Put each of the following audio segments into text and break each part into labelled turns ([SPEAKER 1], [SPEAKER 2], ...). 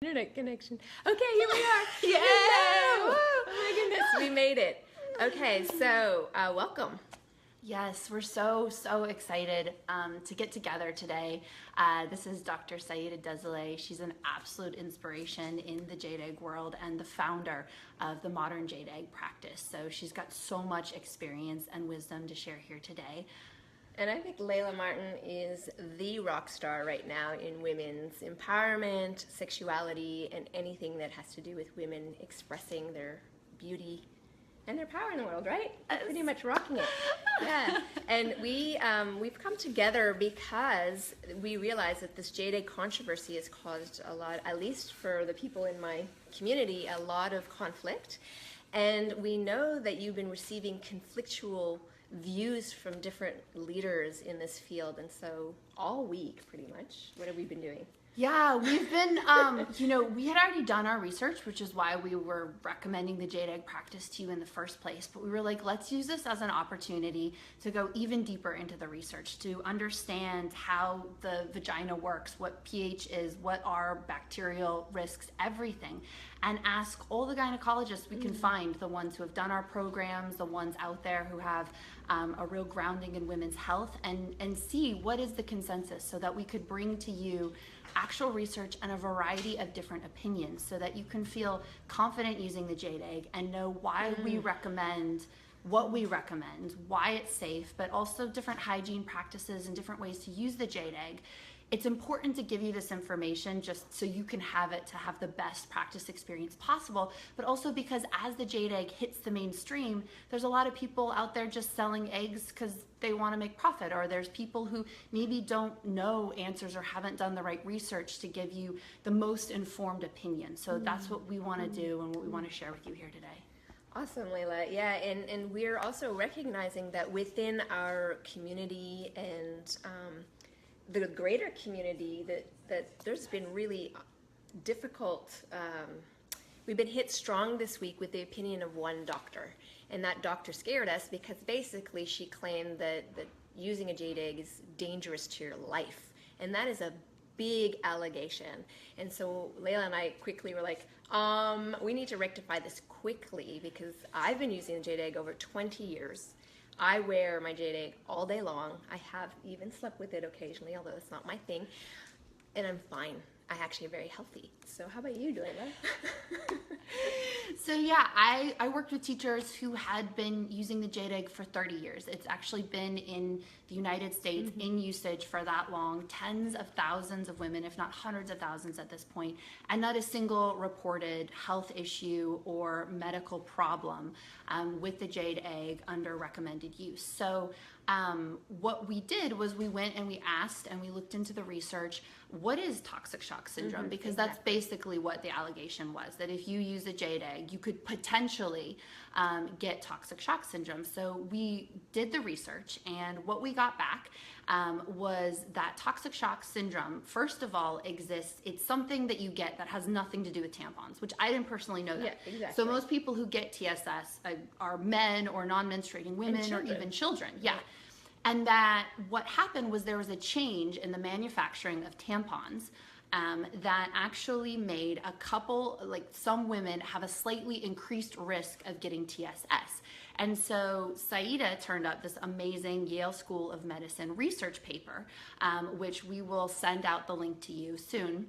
[SPEAKER 1] Internet connection. Okay, here we are.
[SPEAKER 2] Yay!
[SPEAKER 1] Oh my goodness, we made it. Okay, so welcome.
[SPEAKER 2] Yes, we're so excited to get together today. This is Dr. Saida Désilets. She's an absolute inspiration in the jade egg world and the founder of the modern jade egg practice. So she's got so much experience and wisdom to share here today.
[SPEAKER 1] And I think Layla Martin is the rock star right now in women's empowerment, sexuality, and anything that has to do with women expressing their beauty and their power in the world, right?
[SPEAKER 2] Yes.
[SPEAKER 1] Pretty much rocking it. Yeah. And we've come together because we realize that this jade egg controversy has caused a lot, at least for the people in my community, a lot of conflict. And we know that you've been receiving conflictual views from different leaders in this field, and so all week pretty much what have we been doing?
[SPEAKER 2] Yeah, we've been we had already done our research, which is why we were recommending the jade egg practice to you in the first place, but we were like, let's use this as an opportunity to go even deeper into the research, to understand how the vagina works, what pH is, what are bacterial risks, everything, and ask all the gynecologists we can find, the ones who have done our programs, the ones out there who have a real grounding in women's health, and see what is the consensus so that we could bring to you actual research and a variety of different opinions so that you can feel confident using the jade egg and know why we recommend what we recommend, why it's safe, but also different hygiene practices and different ways to use the jade egg. It's important to give you this information just so you can have it to have the best practice experience possible, but also because as the jade egg hits the mainstream, there's a lot of people out there just selling eggs because they want to make profit, or there's people who maybe don't know answers or haven't done the right research to give you the most informed opinion. So that's what we want to do and what we want to share with you here today.
[SPEAKER 1] Awesome, Layla. Yeah, and we're also recognizing that within our community and the greater community that there's been really difficult, we've been hit strong this week with the opinion of one doctor, and that doctor scared us because basically she claimed that using a jade egg is dangerous to your life, and that is a big allegation. And so Layla and I quickly were like, we need to rectify this quickly because I've been using the jade egg over 20 years. I wear my jade egg all day long. I have even slept with it occasionally, although it's not my thing. And I'm fine. I actually am very healthy. So how about you, Layla?
[SPEAKER 2] So yeah, I worked with teachers who had been using the jade egg for 30 years. It's actually been in the United States in usage for that long, tens of thousands of women, if not hundreds of thousands at this point, and not a single reported health issue or medical problem with the jade egg under recommended use. So what we did was we went and we asked and we looked into the research, what is toxic shock syndrome? Because that's basically what the allegation was, that if you use a jade egg, you could potentially get toxic shock syndrome. So we did the research, and what we got back was that toxic shock syndrome, first of all, exists. It's something that you get that has nothing to do with tampons, which I didn't personally know that.
[SPEAKER 1] Yeah, exactly.
[SPEAKER 2] So most people who get TSS are men or non-menstruating women or even children. Yeah. And that what happened was there was a change in the manufacturing of tampons that actually made a couple, like some women, have a slightly increased risk of getting TSS. And so Saida turned up this amazing Yale School of Medicine research paper, which we will send out the link to you soon.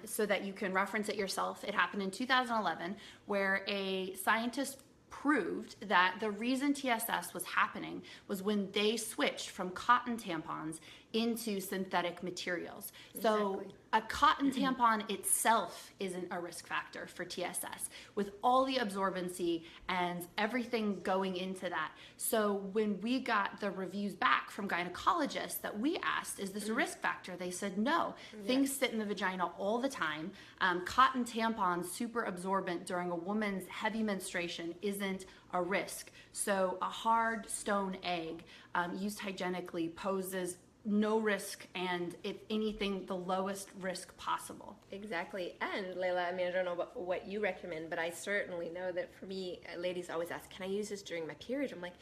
[SPEAKER 2] So that you can reference it yourself. It happened in 2011, where a scientist proved that the reason TSS was happening was when they switched from cotton tampons into synthetic materials. So a cotton tampon itself isn't a risk factor for TSS, with all the absorbency and everything going into that. So when we got the reviews back from gynecologists that we asked, is this a risk factor? They said no. Things sit in the vagina all the time. Cotton tampons, super absorbent during a woman's heavy menstruation, isn't a risk. So a hard stone egg used hygienically poses no risk, and if anything, the lowest risk possible.
[SPEAKER 1] Exactly. And Layla, I mean, I don't know what you recommend, but I certainly know that for me, ladies always ask, can I use this during my period? I'm like,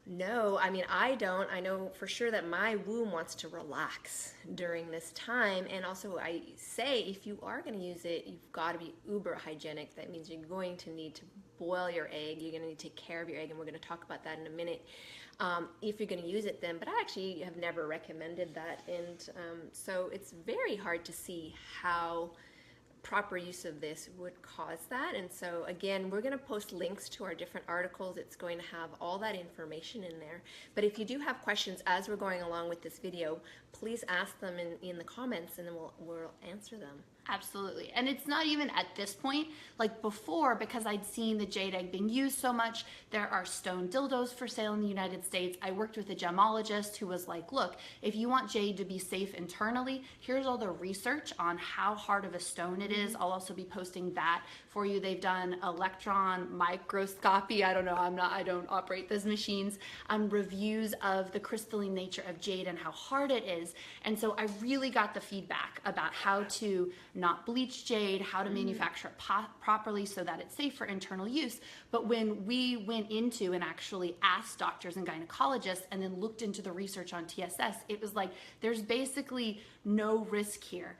[SPEAKER 1] No, I mean, I don't. I know for sure that my womb wants to relax during this time. And also, I say if you are going to use it, you've got to be uber hygienic. That means you're going to need to boil your egg. You're going to need to take care of your egg. And we're going to talk about that in a minute. If you're going to use it then. But I actually have never recommended that. And so it's very hard to see how proper use of this would cause that. And so again, we're going to post links to our different articles. It's going to have all that information in there. But if you do have questions as we're going along with this video, please ask them in the comments, and then we'll answer them.
[SPEAKER 2] Absolutely. And it's not even at this point, like before, because I'd seen the jade egg being used so much. There are stone dildos for sale in the United States. I worked with a gemologist who was like, look, if you want jade to be safe internally, here's all the research on how hard of a stone it is. I'll also be posting that for you. They've done electron microscopy. I don't know. I don't operate those machines. Reviews of the crystalline nature of jade and how hard it is. And so I really got the feedback about how to not bleach jade, how to manufacture it properly so that it's safe for internal use. But when we went into and actually asked doctors and gynecologists and then looked into the research on TSS, it was like there's basically no risk here.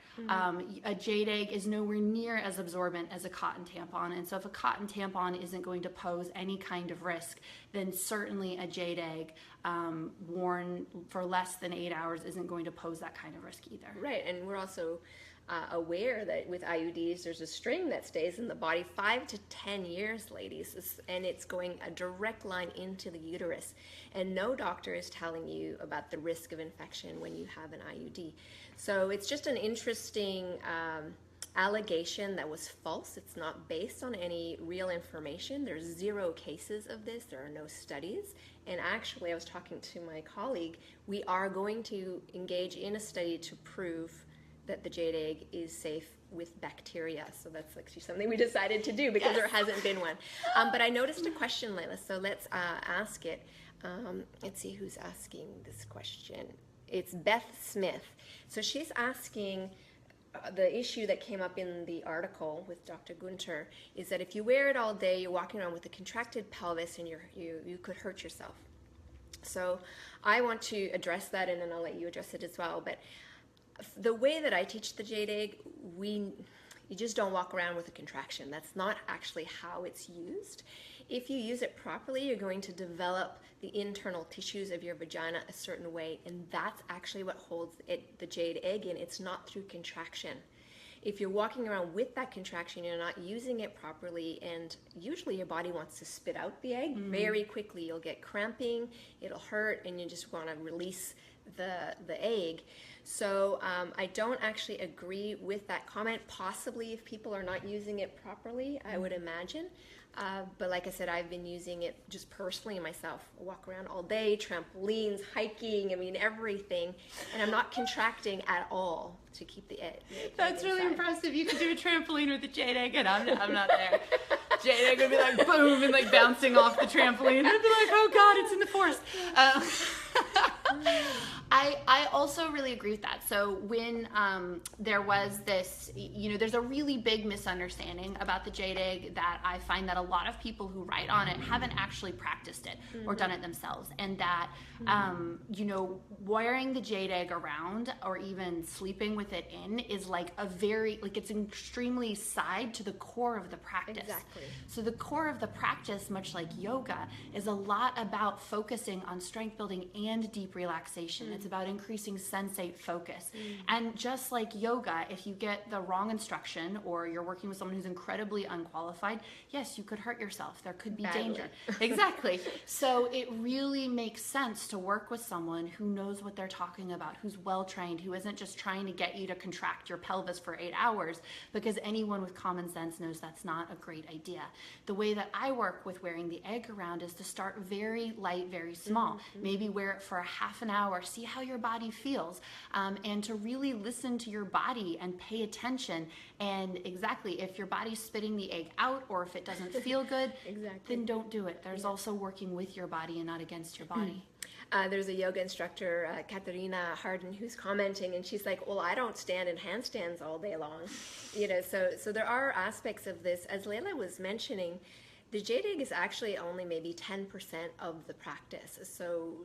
[SPEAKER 2] A jade egg is nowhere near as absorbent as a cotton tampon. And so if a cotton tampon isn't going to pose any kind of risk, then certainly a jade egg worn for less than 8 hours isn't going to pose that kind of risk either.
[SPEAKER 1] Right, and we're also aware that with IUDs, there's a string that stays in the body 5 to 10 years, ladies, and it's going a direct line into the uterus. And no doctor is telling you about the risk of infection when you have an IUD. So it's just an interesting allegation that was false. It's not based on any real information. There's 0 cases of this. There are no studies. And actually, I was talking to my colleague. We are going to engage in a study to prove that the jade egg is safe with bacteria. So that's actually something we decided to do because there hasn't been one. But I noticed a question, Layla, so let's ask it. Let's see who's asking this question. It's Beth Smith. So she's asking, the issue that came up in the article with Dr. Gunter is that if you wear it all day, you're walking around with a contracted pelvis and you could hurt yourself. So I want to address that, and then I'll let you address it as well. But the way that I teach the jade egg, you just don't walk around with a contraction. That's not actually how it's used. If you use it properly, you're going to develop the internal tissues of your vagina a certain way, and that's actually what holds the jade egg in. It's not through contraction. If you're walking around with that contraction, you're not using it properly, and usually your body wants to spit out the egg very quickly. You'll get cramping, it'll hurt, and you just want to release the egg. So I don't actually agree with that comment. Possibly if people are not using it properly, I would imagine. But like I said, I've been using it just personally myself. I walk around all day, trampolines, hiking, I mean everything. And I'm not contracting at all to keep the egg.
[SPEAKER 2] That's really impressive. You could do a trampoline with a jade egg, and I'm not there. Jade egg would be like boom and like bouncing off the trampoline. I'd be like, oh God, it's in the forest. I also really agree with that. So when there was this, there's a really big misunderstanding about the jade egg that I find that a lot of people who write on it haven't actually practiced it or done it themselves. And that, wearing the jade egg around or even sleeping with it in is like it's extremely side to the core of the practice.
[SPEAKER 1] Exactly.
[SPEAKER 2] So the core of the practice, much like yoga, is a lot about focusing on strength building and deep relaxation. It's about increasing sensate focus. And just like yoga, if you get the wrong instruction or you're working with someone who's incredibly unqualified, yes, you could hurt yourself. There could be danger. Exactly. So it really makes sense to work with someone who knows what they're talking about, who's well-trained, who isn't just trying to get you to contract your pelvis for 8 hours, because anyone with common sense knows that's not a great idea. The way that I work with wearing the egg around is to start very light, very small. Maybe wear it for a half an hour, see how your body feels, and to really listen to your body and pay attention. And exactly, if your body's spitting the egg out or if it doesn't feel good, then don't do it. There's also working with your body and not against your body.
[SPEAKER 1] There's a yoga instructor, Katerina Harden, who's commenting, and she's like, well, I don't stand in handstands all day long. So there are aspects of this. As Layla was mentioning, The jade egg is actually only maybe 10% of the practice. So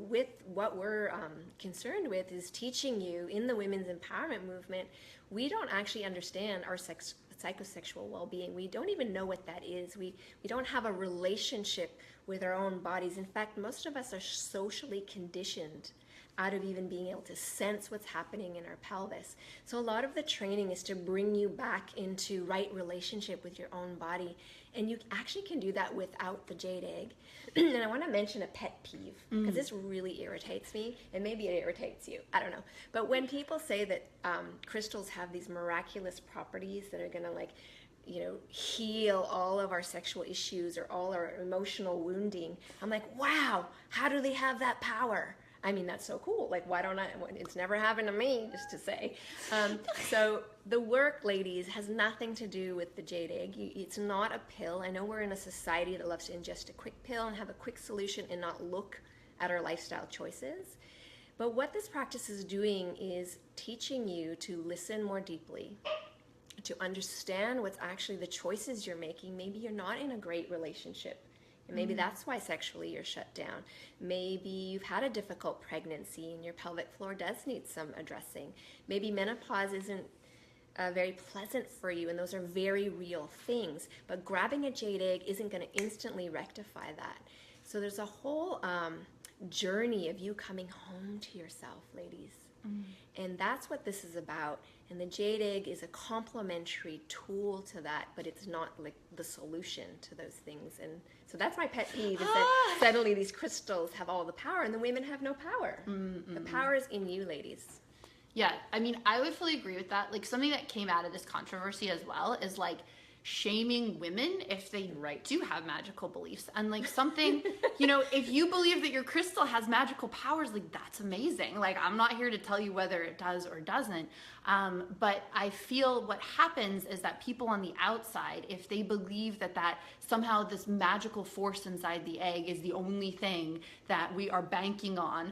[SPEAKER 1] with what we're concerned with is teaching you in the women's empowerment movement, we don't actually understand our psychosexual well-being. We don't even know what that is. We don't have a relationship with our own bodies. In fact, most of us are socially conditioned out of even being able to sense what's happening in our pelvis. So a lot of the training is to bring you back into right relationship with your own body. And you actually can do that without the jade egg. And I want to mention a pet peeve, because this really irritates me, and maybe it irritates you. I don't know. But when people say that crystals have these miraculous properties that are going to, like, heal all of our sexual issues or all our emotional wounding, I'm like, wow, how do they have that power? I mean, that's so cool. Like, why don't I? It's never happened to me, just to say. So the work, ladies, has nothing to do with the jade egg. It's not a pill. I know we're in a society that loves to ingest a quick pill and have a quick solution and not look at our lifestyle choices. But what this practice is doing is teaching you to listen more deeply, to understand what's actually the choices you're making. Maybe you're not in a great relationship. And maybe that's why sexually you're shut down. Maybe you've had a difficult pregnancy and your pelvic floor does need some addressing. Maybe menopause isn't very pleasant for you, and those are very real things. But grabbing a jade egg isn't going to instantly rectify that. So there's a whole journey of you coming home to yourself, ladies. And that's what this is about. And the jade egg is a complementary tool to that, but it's not like the solution to those things. And so that's my pet peeve, is that suddenly these crystals have all the power and the women have no power. The power is in you, ladies.
[SPEAKER 2] Yeah, I mean, I would fully agree with that. Like, something that came out of this controversy as well is, like, shaming women if they do have magical beliefs. And, like, something, if you believe that your crystal has magical powers, like, that's amazing. Like, I'm not here to tell you whether it does or doesn't. But I feel what happens is that people on the outside, if they believe that somehow this magical force inside the egg is the only thing that we are banking on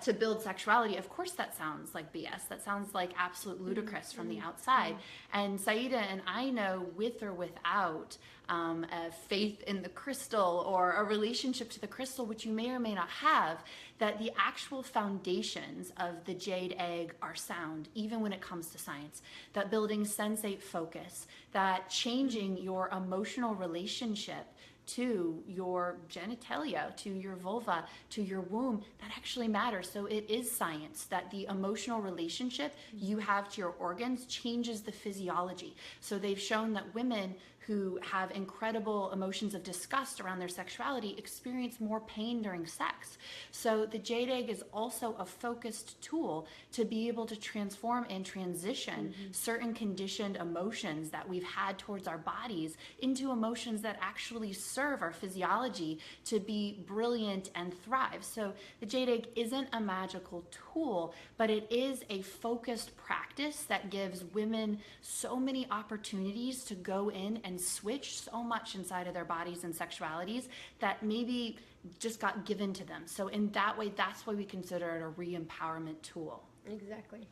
[SPEAKER 2] to build sexuality, of course that sounds like BS. That sounds like absolute ludicrous from the outside. And Saida and I know, with or without a faith in the crystal or a relationship to the crystal, which you may or may not have, that the actual foundations of the jade egg are sound, even when it comes to science. That building sensate focus, that changing your emotional relationship to your genitalia, to your vulva, to your womb, that actually matters. So it is science that the emotional relationship you have to your organs changes the physiology. So they've shown that women who have incredible emotions of disgust around their sexuality experience more pain during sex. So the jade egg is also a focused tool to be able to transform and transition certain conditioned emotions that we've had towards our bodies into emotions that actually serve our physiology to be brilliant and thrive. So the jade egg isn't a magical tool, but it is a focused practice that gives women so many opportunities to go in and switch so much inside of their bodies and sexualities that maybe just got given to them. So in that way, that's why we consider it a re-empowerment tool.
[SPEAKER 1] Exactly.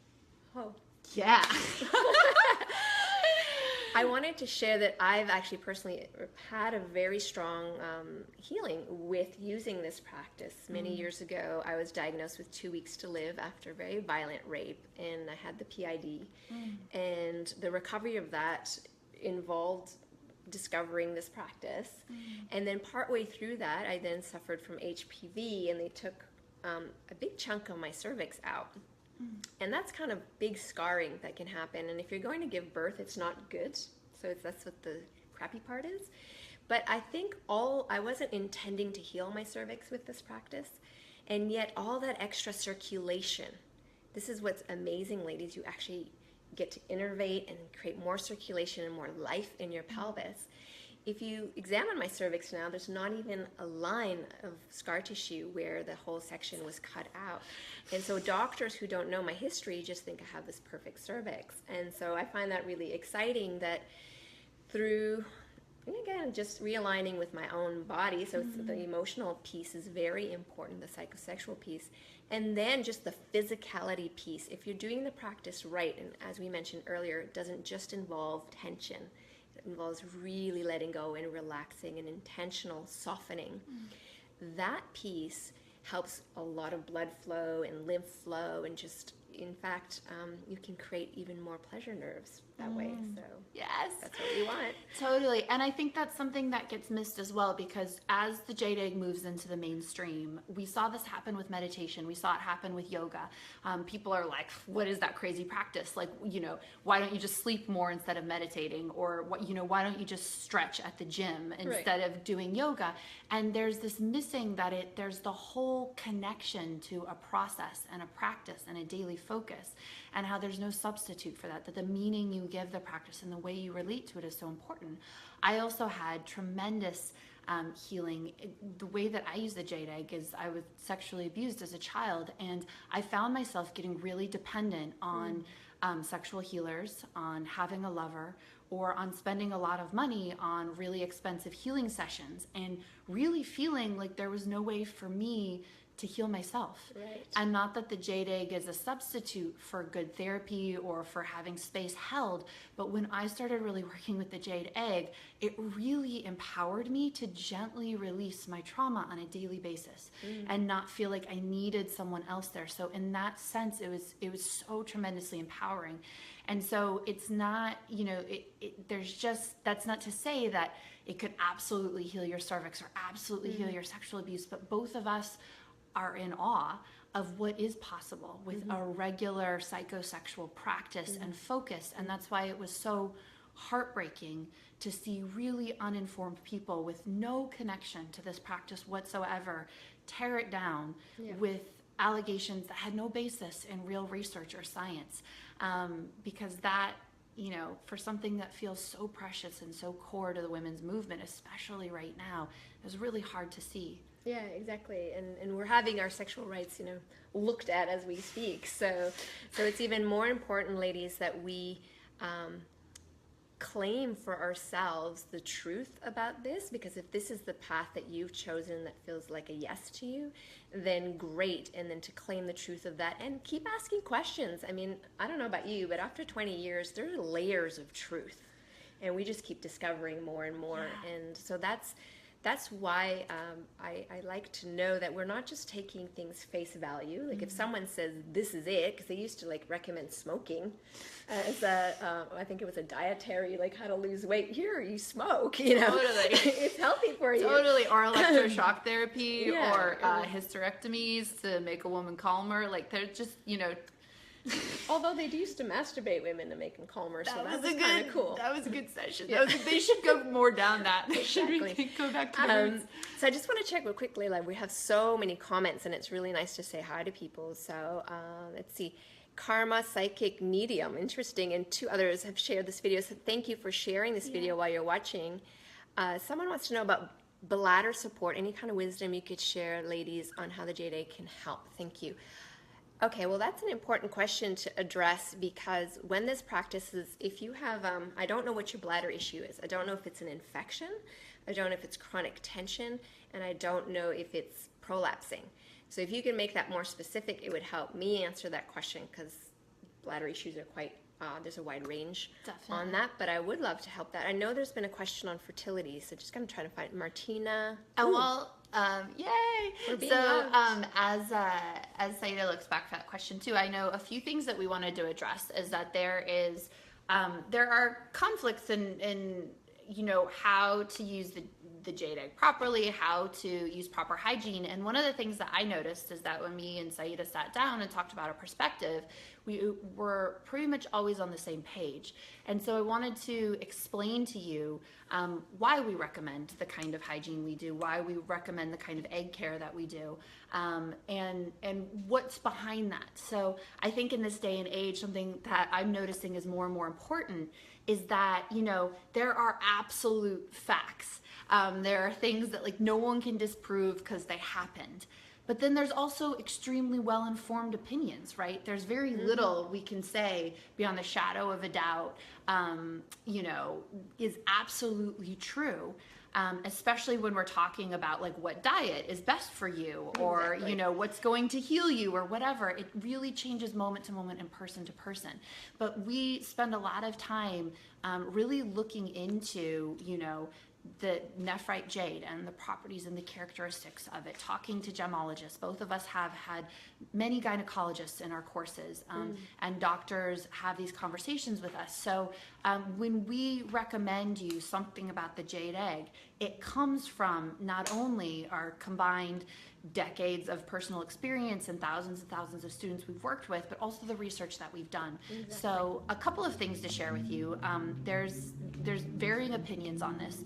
[SPEAKER 1] Oh.
[SPEAKER 2] Yeah.
[SPEAKER 1] I wanted to share that I've actually personally had a very strong healing with using this practice. Many years ago, I was diagnosed with 2 weeks to live after a very violent rape, and I had the PID. And the recovery of that involved discovering this practice. And then partway through that, I then suffered from HPV, and they took a big chunk of my cervix out. And that's kind of big scarring that can happen. And if you're going to give birth, it's not good. So that's what the crappy part is. But I think I wasn't intending to heal my cervix with this practice. And yet all that extra circulation, this is what's amazing, ladies. You actually get to innervate and create more circulation and more life in your pelvis. If you examine my cervix now, there's not even a line of scar tissue where the whole section was cut out. And so doctors who don't know my history just think I have this perfect cervix. And so I find that really exciting that through, again, just realigning with my own body, so it's the emotional piece is very important, the psychosexual piece, and then just the physicality piece. If you're doing the practice right, and as we mentioned earlier, it doesn't just involve tension. involves really letting go and relaxing and intentional softening. That piece helps a lot of blood flow and lymph flow, and just, in fact, you can create even more pleasure nerves that way. So
[SPEAKER 2] yes,
[SPEAKER 1] that's what we want.
[SPEAKER 2] Totally. And I think that's something that gets missed as well, because as the jade egg moves into the mainstream, we saw this happen with meditation. We saw it happen with yoga. People are like, what is that crazy practice? Like, why don't you just sleep more instead of meditating? Or, why don't you just stretch at the gym instead of doing yoga? And there's this missing that there's the whole connection to a process and a practice and a daily focus, and how there's no substitute for that the meaning you give the practice and the way you relate to it is so important. I also had tremendous healing. The way that I use the jade egg is I was sexually abused as a child, and I found myself getting really dependent on sexual healers, on having a lover, or on spending a lot of money on really expensive healing sessions, and really feeling like there was no way for me to heal myself.
[SPEAKER 1] Right.
[SPEAKER 2] And not that the jade egg is a substitute for good therapy or for having space held, but when I started really working with the jade egg, it really empowered me to gently release my trauma on a daily basis and not feel like I needed someone else there. So in that sense, it was so tremendously empowering. And so it's not, that's not to say that it could absolutely heal your cervix or absolutely heal your sexual abuse, but both of us are in awe of what is possible with a regular psychosexual practice and focus. And that's why it was so heartbreaking to see really uninformed people with no connection to this practice whatsoever tear it down with allegations that had no basis in real research or science. Because that, for something that feels so precious and so core to the women's movement, especially right now, is really hard to see.
[SPEAKER 1] Yeah, exactly. And we're having our sexual rights, looked at as we speak. So it's even more important, ladies, that we claim for ourselves the truth about this, because if this is the path that you've chosen that feels like a yes to you, then great. And then to claim the truth of that and keep asking questions. I mean, I don't know about you, but after 20 years, there are layers of truth, and we just keep discovering more and more. Yeah. And so that's why I like to know that we're not just taking things face value. Like if someone says this is it, because they used to recommend smoking as I think it was a dietary, how to lose weight. Here, you smoke,
[SPEAKER 2] Totally.
[SPEAKER 1] It's healthy for you.
[SPEAKER 2] Totally, or electroshock therapy, or hysterectomies to make a woman calmer. They're just,
[SPEAKER 1] Although they used to masturbate women to make them calmer, so that was kind of cool.
[SPEAKER 2] That was a good session. Yeah. They should go more down that.
[SPEAKER 1] Exactly.
[SPEAKER 2] Should go back to the roots.
[SPEAKER 1] So I just want to check real quickly. We have so many comments, and it's really nice to say hi to people. So let's see. Karma Psychic Medium, interesting, and 2 others have shared this video. So thank you for sharing this video while you're watching. Someone wants to know about bladder support. Any kind of wisdom you could share, ladies, on how the jade egg can help? Thank you. Okay, well, that's an important question to address, because when this practices, if you have, I don't know what your bladder issue is. I don't know if it's an infection. I don't know if it's chronic tension, and I don't know if it's prolapsing. So if you can make that more specific, it would help me answer that question, because bladder issues are quite, there's a wide range on that, but I would love to help that. I know there's been a question on fertility, so just going to try to find Martina.
[SPEAKER 2] Yay! So as Saida looks back for that question too, I know a few things that we wanted to address is that there are conflicts in how to use the jade egg properly, how to use proper hygiene. And one of the things that I noticed is that when me and Saida sat down and talked about our perspective, we were pretty much always on the same page. And so I wanted to explain to you why we recommend the kind of hygiene we do, why we recommend the kind of egg care that we do, and what's behind that. So I think in this day and age, something that I'm noticing is more and more important is that, there are absolute facts. There are things that no one can disprove because they happened. But then there's also extremely well-informed opinions, right? There's very little we can say beyond the shadow of a doubt, is absolutely true. Especially when we're talking about like what diet is best for you, or what's going to heal you, or whatever. It really changes moment to moment and person to person. But we spend a lot of time really looking into the nephrite jade and the properties and the characteristics of it, talking to gemologists. Both of us have had many gynecologists in our courses, and doctors have these conversations with us. So when we recommend you something about the jade egg, it comes from not only our combined decades of personal experience and thousands of students we've worked with, but also the research that we've done. Exactly. So a couple of things to share with you. There's varying opinions on this,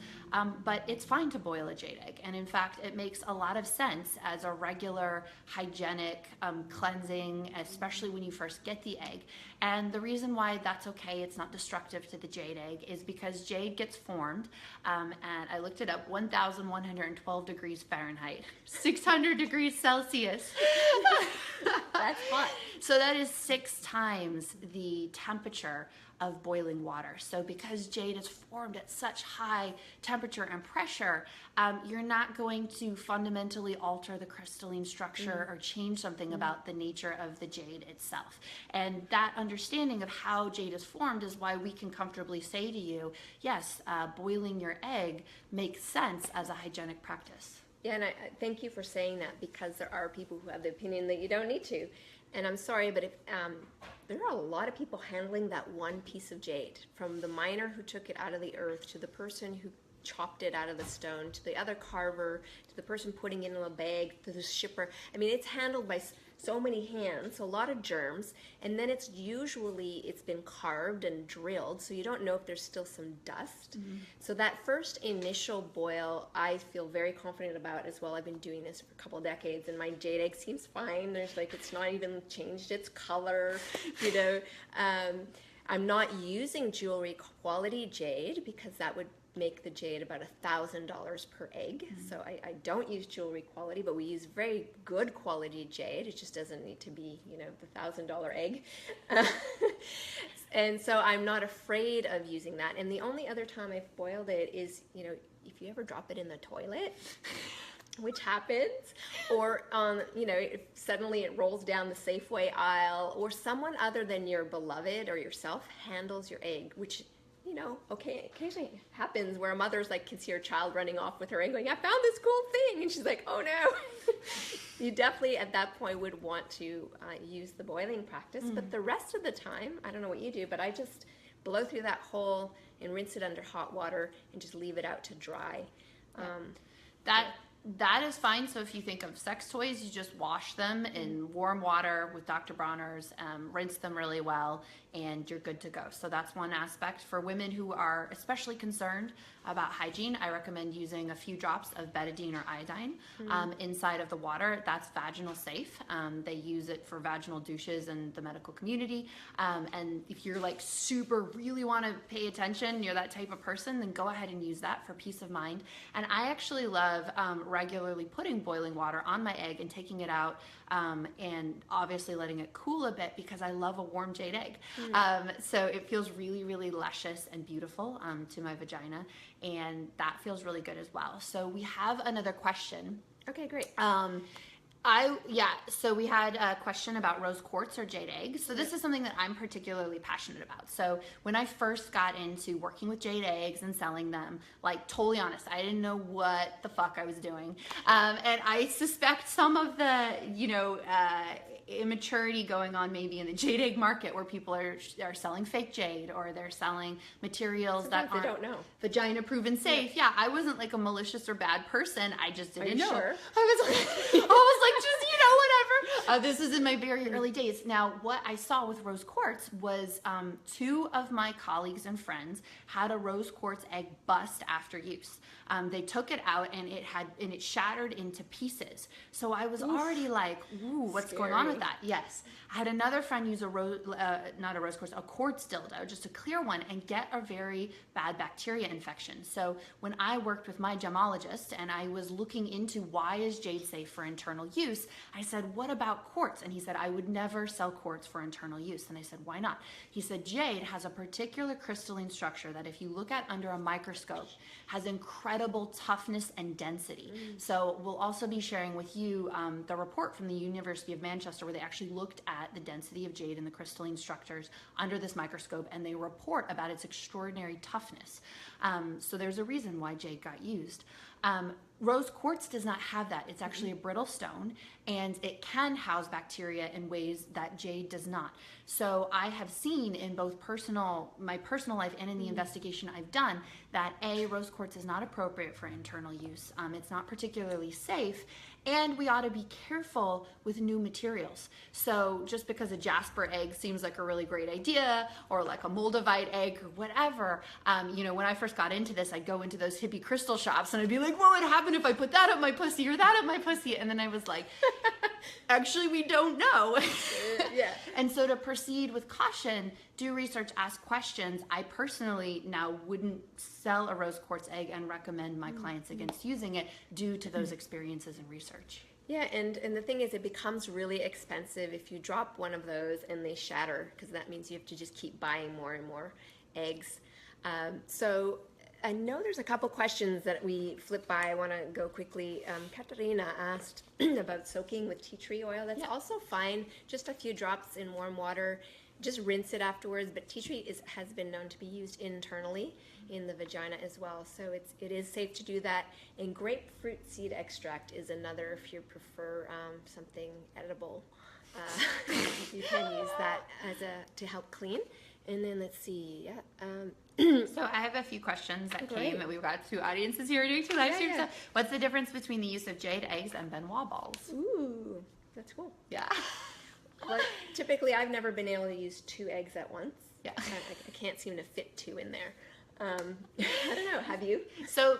[SPEAKER 2] but it's fine to boil a jade egg. And in fact, it makes a lot of sense as a regular hygienic cleansing, especially when you first get the egg. And the reason why that's okay, it's not destructive to the jade egg, is because jade gets formed, and I looked it up, 1,112 degrees Fahrenheit, 600 degrees Celsius.
[SPEAKER 1] That's hot.
[SPEAKER 2] So that is 6 times the temperature of boiling water. So because jade is formed at such high temperature and pressure, you're not going to fundamentally alter the crystalline structure or change something about the nature of the jade itself. And that understanding of how jade is formed is why we can comfortably say to you, yes, boiling your egg makes sense as a hygienic practice.
[SPEAKER 1] Yeah, and I thank you for saying that, because there are people who have the opinion that you don't need to. And I'm sorry, but if there are a lot of people handling that one piece of jade, from the miner who took it out of the earth, to the person who chopped it out of the stone, to the other carver, to the person putting it in a bag, to the shipper. I mean, it's handled by so many hands, a lot of germs, and then it's been carved and drilled, so you don't know if there's still some dust. So that first initial boil, I feel very confident about as well. I've been doing this for a couple of decades, and my jade egg seems fine. It's not even changed its color, I'm not using jewelry quality jade, because that would make the jade about $1,000 per egg. So I don't use jewelry quality, but we use very good quality jade. It just doesn't need to be, the $1,000 egg. And so I'm not afraid of using that. And the only other time I've boiled it is, if you ever drop it in the toilet, which happens, or if suddenly it rolls down the Safeway aisle, or someone other than your beloved or yourself handles your egg, which occasionally happens, where a mother's can see her child running off with her egg going, I found this cool thing, and she's like, oh no. You definitely at that point would want to use the boiling practice, but the rest of the time, I don't know what you do, but I just blow through that hole and rinse it under hot water and just leave it out to dry.
[SPEAKER 2] That is fine. So if you think of sex toys, you just wash them in warm water with Dr. Bronner's, rinse them really well, and you're good to go. So that's one aspect. For women who are especially concerned about hygiene, I recommend using a few drops of betadine or iodine inside of the water. That's vaginal safe. They use it for vaginal douches in the medical community. And if you're really want to pay attention, you're that type of person, then go ahead and use that for peace of mind. And I actually love regularly putting boiling water on my egg and taking it out, and obviously letting it cool a bit, because I love a warm jade egg. So it feels really, really luscious and beautiful to my vagina, and that feels really good as well. So we have another question.
[SPEAKER 1] Okay, great.
[SPEAKER 2] So we had a question about rose quartz or jade eggs. So this is something that I'm particularly passionate about. So when I first got into working with jade eggs and selling them, totally honest, I didn't know what the fuck I was doing. And I suspect some of the, immaturity going on maybe in the jade egg market, where people are selling fake jade, or they're selling materials that aren't,
[SPEAKER 1] they don't know,
[SPEAKER 2] vagina proven safe. Yeah, I wasn't a malicious or bad person. I just didn't know.
[SPEAKER 1] Sure?
[SPEAKER 2] I was just, whatever. This is in my very early days. Now, what I saw with rose quartz was 2 of my colleagues and friends had a rose quartz egg bust after use. They took it out, and it shattered into pieces. So I was already ooh, what's going on with with that, yes. I had another friend use a not a rose quartz, a quartz dildo, just a clear one, and get a very bad bacteria infection. So when I worked with my gemologist and I was looking into why is jade safe for internal use, I said, what about quartz? And he said, I would never sell quartz for internal use. And I said, why not? He said, jade has a particular crystalline structure that if you look at under a microscope, has incredible toughness and density. So we'll also be sharing with you the report from the University of Manchester where they actually looked at the density of jade and the crystalline structures under this microscope, and they report about its extraordinary toughness. So there's a reason why jade got used. Rose quartz does not have that. It's actually a brittle stone, and it can house bacteria in ways that jade does not. So I have seen in both my personal life and in the investigation I've done that rose quartz is not appropriate for internal use. It's not particularly safe, and we ought to be careful with new materials. So just because a jasper egg seems like a really great idea, or like a moldavite egg or whatever, when I first got into this, I'd go into those hippie crystal shops and I'd be like, what would happen if I put that up my pussy or that up my pussy? And then I was like, actually, we don't know.
[SPEAKER 1] Yeah.
[SPEAKER 2] And so to proceed with caution, do research, ask questions. I personally now wouldn't sell a rose quartz egg and recommend my clients against using it due to those experiences and research.
[SPEAKER 1] Yeah, and the thing is, it becomes really expensive if you drop one of those and they shatter, because that means you have to just keep buying more and more eggs. So I know there's a couple questions that we flipped by. I want to go quickly. Katarina asked about soaking with tea tree oil. That's also fine. Just a few drops in warm water. Just rinse it afterwards. But tea tree has been known to be used internally in the vagina as well. So it is safe to do that. And grapefruit seed extract is another, if you prefer something edible. You can use that to help clean. And then let's see,
[SPEAKER 2] So I have a few questions that came, and we've got two audiences here doing two live streams. So what's the difference between the use of jade eggs and Benoit balls?
[SPEAKER 1] Ooh, that's cool.
[SPEAKER 2] Yeah.
[SPEAKER 1] Well, typically I've never been able to use 2 eggs at once.
[SPEAKER 2] Yeah.
[SPEAKER 1] I can't seem to fit 2 in there. I don't know, have you?
[SPEAKER 2] So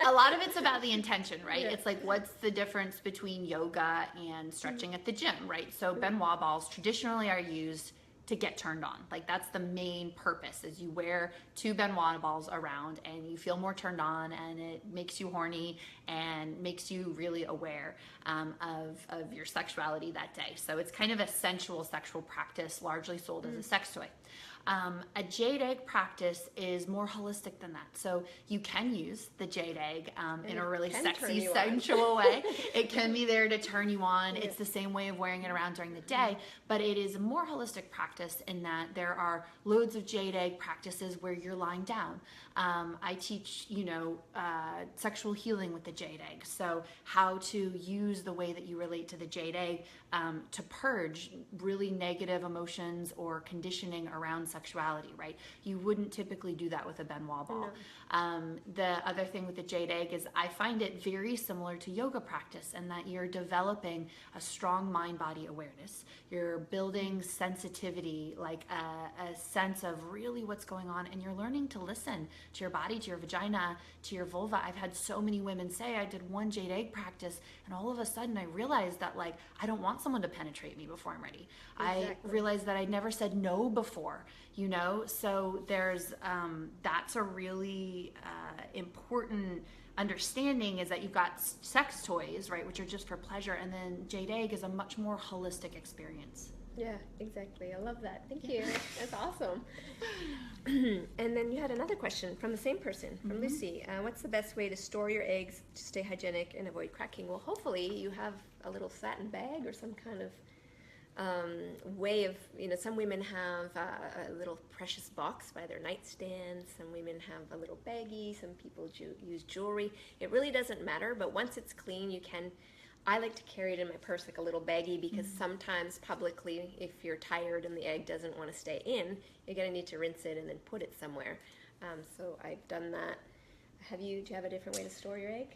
[SPEAKER 2] a lot of it's about the intention, right?
[SPEAKER 1] Yeah.
[SPEAKER 2] It's like, what's the difference between yoga and stretching at the gym, right? So Benoit balls traditionally are used to get turned on. Like, that's the main purpose, is you wear 2 Benoit balls around and you feel more turned on, and it makes you horny and makes you really aware of your sexuality that day. So it's kind of a sensual sexual practice, largely sold as a sex toy. A jade egg practice is more holistic than that. So you can use the jade egg in a really sexy, sensual way. It can be there to turn you on. It's the same way of wearing it around during the day, but it is a more holistic practice in that there are loads of jade egg practices where you're lying down. I teach, sexual healing with the jade egg. So how to use the way that you relate to the jade egg to purge really negative emotions or conditioning around sexuality, right? You wouldn't typically do that with a Benoit ball. No. The other thing with the jade egg is I find it very similar to yoga practice in that you're developing a strong mind-body awareness. You're building sensitivity, like a sense of really what's going on, and you're learning to listen to your body, to your vagina, to your vulva. I've had so many women say, I did one jade egg practice, and all of a sudden I realized that, like, I don't want someone to penetrate me before I'm ready. Exactly. I realized that I'd never said no before, so there's that's a really important understanding, is that you've got sex toys, right, which are just for pleasure, and then jade egg is a much more holistic experience.
[SPEAKER 1] Yeah, exactly. I love that. Thank you. That's awesome. And then you had another question from the same person, from Lucy. What's the best way to store your eggs to stay hygienic and avoid cracking? Well, hopefully you have a little satin bag or some kind of way of, some women have a little precious box by their nightstand. Some women have a little baggie. Some people use jewelry. It really doesn't matter, but once it's clean, I like to carry it in my purse like a little baggie, because sometimes publicly, if you're tired and the egg doesn't want to stay in, you're going to need to rinse it and then put it somewhere. So I've done that. Do you have a different way to store your egg?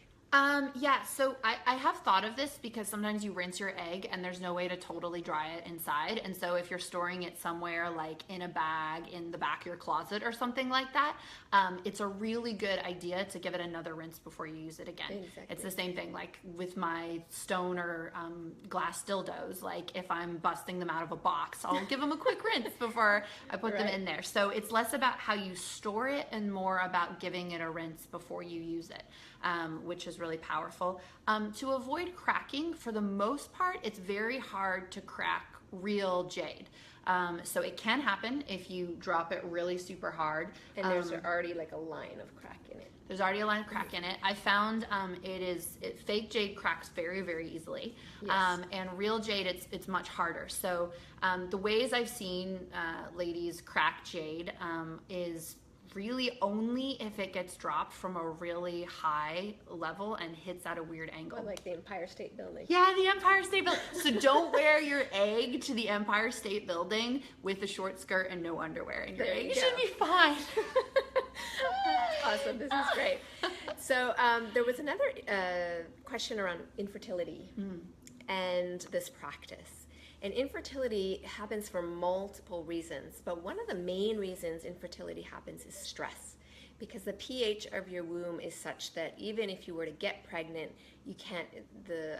[SPEAKER 2] Yeah, so I have thought of this because sometimes you rinse your egg and there's no way to totally dry it inside. And so if you're storing it somewhere like in a bag in the back of your closet or something like that, it's a really good idea to give it another rinse before you use it again.
[SPEAKER 1] Exactly.
[SPEAKER 2] It's the same thing like with my stone or glass dildos. Like if I'm busting them out of a box, I'll give them a quick rinse before I put them in there. So it's less about how you store it and more about giving it a rinse before you use it. Which is really powerful. To avoid cracking, for the most part, it's very hard to crack real jade. So it can happen if you drop it really super hard.
[SPEAKER 1] And there's already like a line of crack in it.
[SPEAKER 2] There's already a line of crack in it. I found fake jade cracks very, very easily.
[SPEAKER 1] Yes.
[SPEAKER 2] And real jade, it's much harder. So the ways I've seen ladies crack jade is really only if it gets dropped from a really high level and hits at a weird angle.
[SPEAKER 1] Or like the Empire State Building.
[SPEAKER 2] Yeah, the Empire State Building. So don't wear your egg to the Empire State Building with a short skirt and no underwear in your egg. You should be fine.
[SPEAKER 1] Awesome. This is great. So there was another question around infertility and this practice. And infertility happens for multiple reasons, but one of the main reasons infertility happens is stress, because the pH of your womb is such that even if you were to get pregnant, you can't, the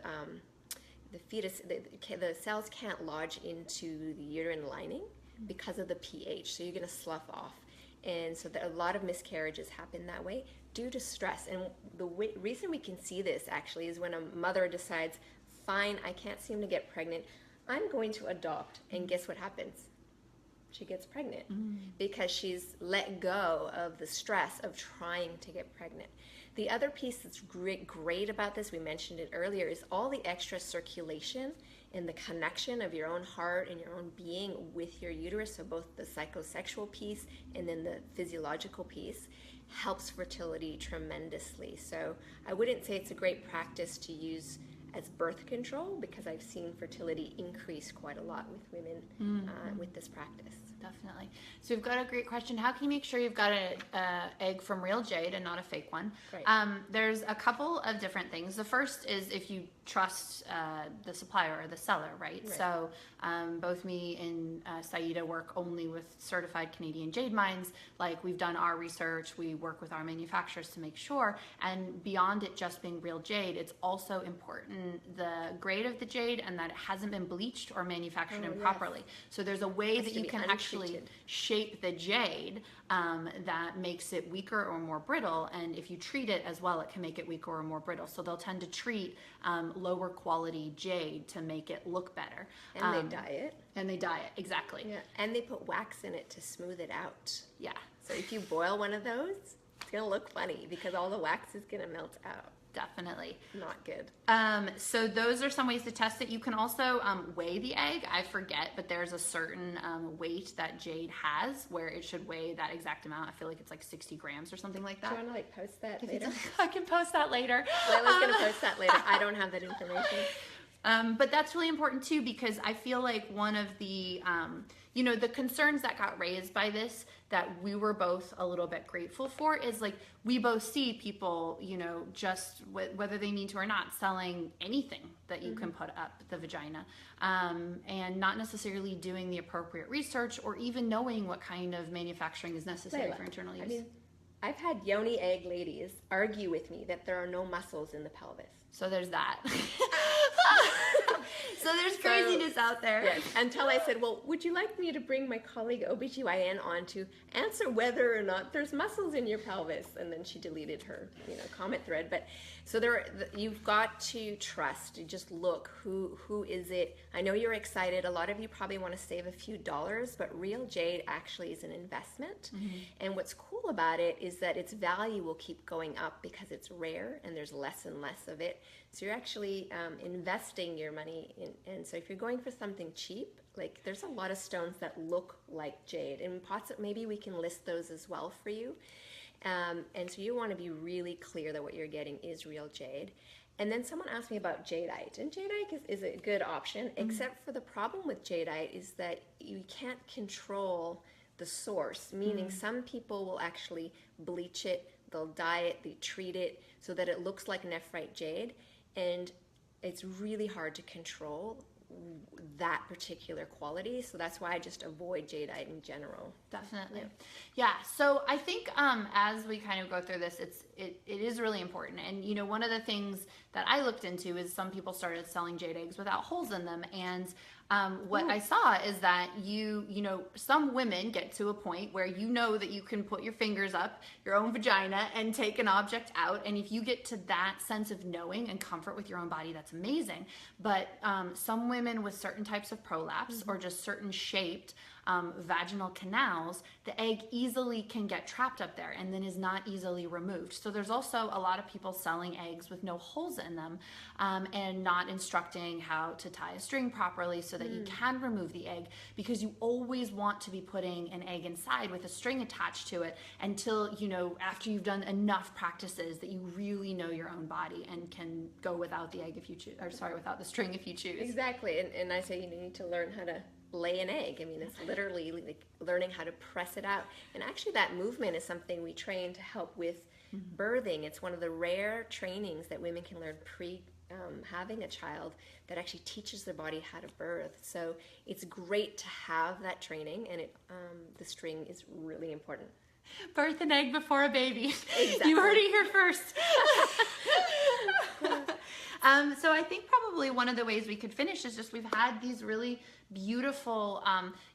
[SPEAKER 1] fetus, the cells can't lodge into the uterine lining because of the pH, so you're going to slough off. And so a lot of miscarriages happen that way due to stress. And the reason we can see this actually is when a mother decides, fine, I can't seem to get pregnant, I'm going to adopt, and guess what happens? She gets pregnant because she's let go of the stress of trying to get pregnant. The other piece that's great about this, we mentioned it earlier, is all the extra circulation and the connection of your own heart and your own being with your uterus, so both the psychosexual piece and then the physiological piece, helps fertility tremendously. So I wouldn't say it's a great practice to use as birth control, because I've seen fertility increase quite a lot with women with this practice.
[SPEAKER 2] Definitely. So we've got a great question. How can you make sure you've got an egg from real jade and not a fake one?
[SPEAKER 1] Right.
[SPEAKER 2] There's a couple of different things. The first is if you trust the supplier or the seller, right? So both me and Saida work only with certified Canadian jade mines. Like, we've done our research, we work with our manufacturers to make sure. And beyond it just being real jade, it's also important the grade of the jade and that it hasn't been bleached or manufactured improperly. So there's a way that you can actually shape the jade that makes it weaker or more brittle, and if you treat it as well, it can make it weaker or more brittle. So they'll tend to treat lower quality jade to make it look better.
[SPEAKER 1] And they dye it.
[SPEAKER 2] And they dye it, exactly.
[SPEAKER 1] Yeah, and they put wax in it to smooth it out.
[SPEAKER 2] Yeah.
[SPEAKER 1] So if you boil one of those, it's gonna look funny because all the wax is gonna melt out.
[SPEAKER 2] Definitely.
[SPEAKER 1] Not good.
[SPEAKER 2] So those are some ways to test it. You can also weigh the egg. I forget, but there's a certain weight that jade has where it should weigh that exact amount. I feel like it's like 60 grams or something like that.
[SPEAKER 1] Do you want to post that later?
[SPEAKER 2] I can post that later.
[SPEAKER 1] Layla's going to post that later. I don't have that information.
[SPEAKER 2] But that's really important too, because I feel like one of the, the concerns that got raised by this that we were both a little bit grateful for is like, we both see people, just whether they mean to or not, selling anything that you can put up the vagina, and not necessarily doing the appropriate research or even knowing what kind of manufacturing is necessary for internal use. I mean,
[SPEAKER 1] I've had yoni egg ladies argue with me that there are no muscles in the pelvis.
[SPEAKER 2] So there's that. So there's craziness out there.
[SPEAKER 1] Yes, until I said, well, would you like me to bring my colleague OBGYN on to answer whether or not there's muscles in your pelvis? And then she deleted her, comment thread. But so you've got to trust. You just look, who is it? I know you're excited. A lot of you probably want to save a few dollars, but real jade actually is an investment. And what's cool about it is that its value will keep going up because it's rare and there's less and less of it. So you're actually investing your money in. And so if you're going for something cheap, like there's a lot of stones that look like jade, and maybe we can list those as well for you. And so you want to be really clear that what you're getting is real jade. And then someone asked me about jadeite, and jadeite is a good option, except for the problem with jadeite is that you can't control the source, meaning some people will actually bleach it, they'll dye it, they treat it so that it looks like nephrite jade, and it's really hard to control that particular quality. So that's why I just avoid jadeite in general.
[SPEAKER 2] Definitely. Yeah. So I think as we kind of go through this, it is really important. And, you know, one of the things that I looked into is some people started selling jade eggs without holes in them. And what I saw is that you know, some women get to a point where you know that you can put your fingers up your own vagina and take an object out. And if you get to that sense of knowing and comfort with your own body, that's amazing. But some women with certain types of prolapse or just certain shaped vaginal canals, the egg easily can get trapped up there and then is not easily removed. So there's also a lot of people selling eggs with no holes in them and not instructing how to tie a string properly so that you can remove the egg, because you always want to be putting an egg inside with a string attached to it until, you know, after you've done enough practices that you really know your own body and can go without the egg if you choose, or sorry, without the string if you choose.
[SPEAKER 1] Exactly. And I say you need to learn how to lay an egg. I mean, it's literally like learning how to press it out. And actually that movement is something we train to help with birthing. It's one of the rare trainings that women can learn having a child that actually teaches their body how to birth. So it's great to have that training, and the string is really important.
[SPEAKER 2] Birth an egg before a baby.
[SPEAKER 1] Exactly.
[SPEAKER 2] You heard it here first. So I think probably one of the ways we could finish is just we've had these really beautiful,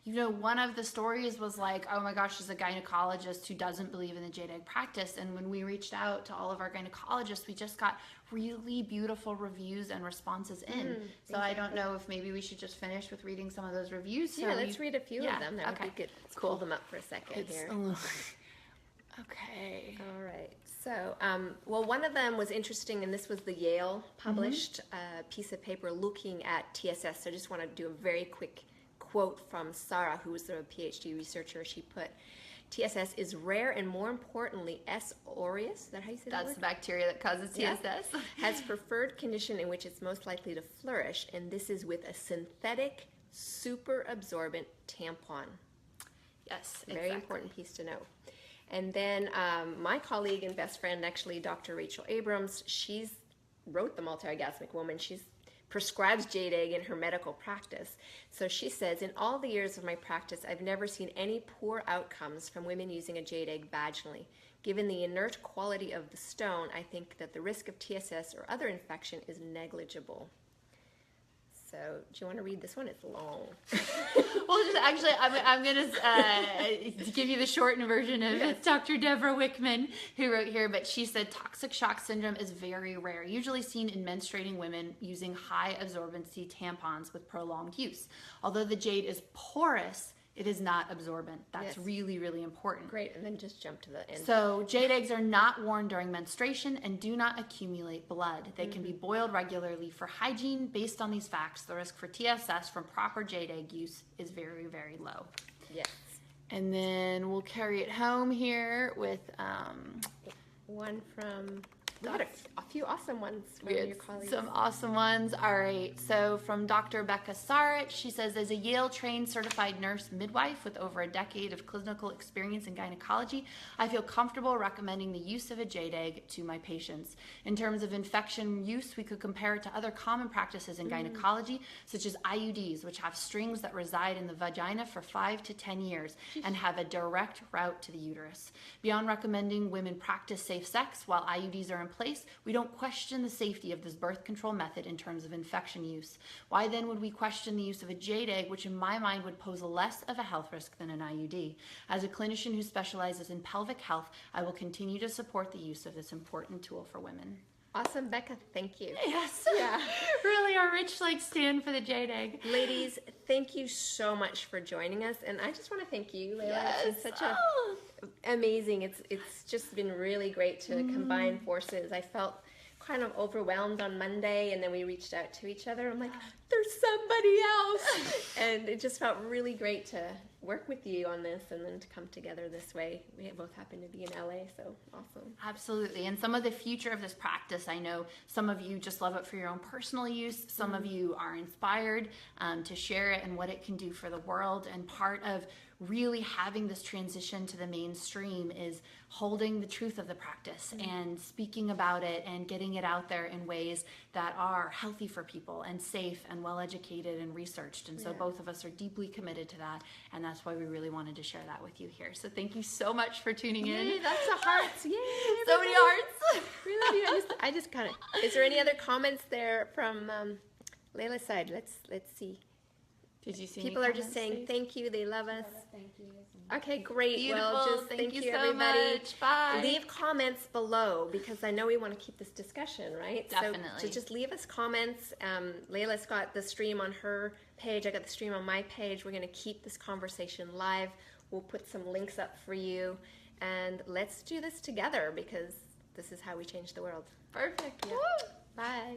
[SPEAKER 2] you know, one of the stories was like, oh my gosh, there's a gynecologist who doesn't believe in the jade egg practice. And when we reached out to all of our gynecologists, we just got really beautiful reviews and responses in. So I don't know if maybe we should just finish with reading some of those reviews.
[SPEAKER 1] Yeah, let's read a few of them. That would be good. Let's
[SPEAKER 2] cool.
[SPEAKER 1] pull them up for a second here.
[SPEAKER 2] Okay.
[SPEAKER 1] All right. So, well, one of them was interesting, and this was the Yale published piece of paper looking at TSS. So I just want to do a very quick quote from Sarah, who was a PhD researcher. She put, TSS is rare and, more importantly, S. aureus, is that how you say that
[SPEAKER 2] That's the bacteria that causes TSS.
[SPEAKER 1] Has preferred condition in which it's most likely to flourish, and this is with a synthetic super absorbent tampon.
[SPEAKER 2] Yes,
[SPEAKER 1] Very important piece to know. And then my colleague and best friend, actually, Dr. Rachel Abrams, she's wrote The Multi-Orgasmic Woman. She's prescribes jade egg in her medical practice. So she says, in all the years of my practice, I've never seen any poor outcomes from women using a jade egg vaginally. Given the inert quality of the stone, I think that the risk of TSS or other infection is negligible. So, do you want to read this one? It's long.
[SPEAKER 2] Well, just actually, I'm going to give you the shortened version of Dr. Deborah Wickman, who wrote here, but she said toxic shock syndrome is very rare, usually seen in menstruating women using high absorbency tampons with prolonged use. Although the jade is porous, it is not absorbent. That's really, really important.
[SPEAKER 1] Great, and then just jump to the end.
[SPEAKER 2] So jade eggs are not worn during menstruation and do not accumulate blood. They can be boiled regularly for hygiene. Based on these facts, the risk for TSS from proper jade egg use is very, very low.
[SPEAKER 1] Yes.
[SPEAKER 2] And then we'll carry it home here with
[SPEAKER 1] one from... Got a few awesome ones from your colleagues.
[SPEAKER 2] Some awesome ones. All right. So from Dr. Becca Sarich, she says, as a Yale-trained certified nurse midwife with over a decade of clinical experience in gynecology, I feel comfortable recommending the use of a jade egg to my patients. In terms of infection use, we could compare it to other common practices in gynecology, such as IUDs, which have strings that reside in the vagina for 5 to 10 years and have a direct route to the uterus. Beyond recommending women practice safe sex while IUDs are in place, we don't question the safety of this birth control method in terms of infection use. Why then would we question the use of a jade egg, which in my mind would pose less of a health risk than an IUD? As a clinician who specializes in pelvic health, I will continue to support the use of this important tool for women.
[SPEAKER 1] Awesome, Becca. Thank you.
[SPEAKER 2] Yes. Yeah. Really, our rich like stand for the jade egg.
[SPEAKER 1] Ladies, thank you so much for joining us, and I just want to thank you, Layla.
[SPEAKER 2] Yes.
[SPEAKER 1] It's been such amazing. It's just been really great to combine forces. I felt kind of overwhelmed on Monday, and then we reached out to each other. I'm like, there's somebody else, and it just felt really great to work with you on this and then to come together this way. We both happen to be in LA, so awesome.
[SPEAKER 2] Absolutely. And some of the future of this practice, I know some of you just love it for your own personal use. Some of you are inspired to share it and what it can do for the world. And part of really having this transition to the mainstream is holding the truth of the practice and speaking about it and getting it out there in ways that are healthy for people and safe and well educated and researched. And so both of us are deeply committed to that, and that's why we really wanted to share that with you here. So thank you so much for tuning in.
[SPEAKER 1] Yay, lots of hearts. Yay,
[SPEAKER 2] So many hearts.
[SPEAKER 1] We love you. I just kind of. Is there any other comments there from Layla's side? Let's see.
[SPEAKER 2] Did you see?
[SPEAKER 1] People are just saying thank you. They love us.
[SPEAKER 3] Thank you.
[SPEAKER 1] Okay, great.
[SPEAKER 2] Beautiful.
[SPEAKER 1] Well, just
[SPEAKER 2] Thank you so
[SPEAKER 1] everybody.
[SPEAKER 2] much. Bye.
[SPEAKER 1] Leave comments below because I know we want to keep this discussion, right?
[SPEAKER 2] Definitely.
[SPEAKER 1] So just leave us comments. Layla's got the stream on her page. I got the stream on my page. We're going to keep this conversation live. We'll put some links up for you, and let's do this together because this is how we change the world.
[SPEAKER 2] Perfect.
[SPEAKER 1] Yeah.
[SPEAKER 2] Woo.
[SPEAKER 1] Bye.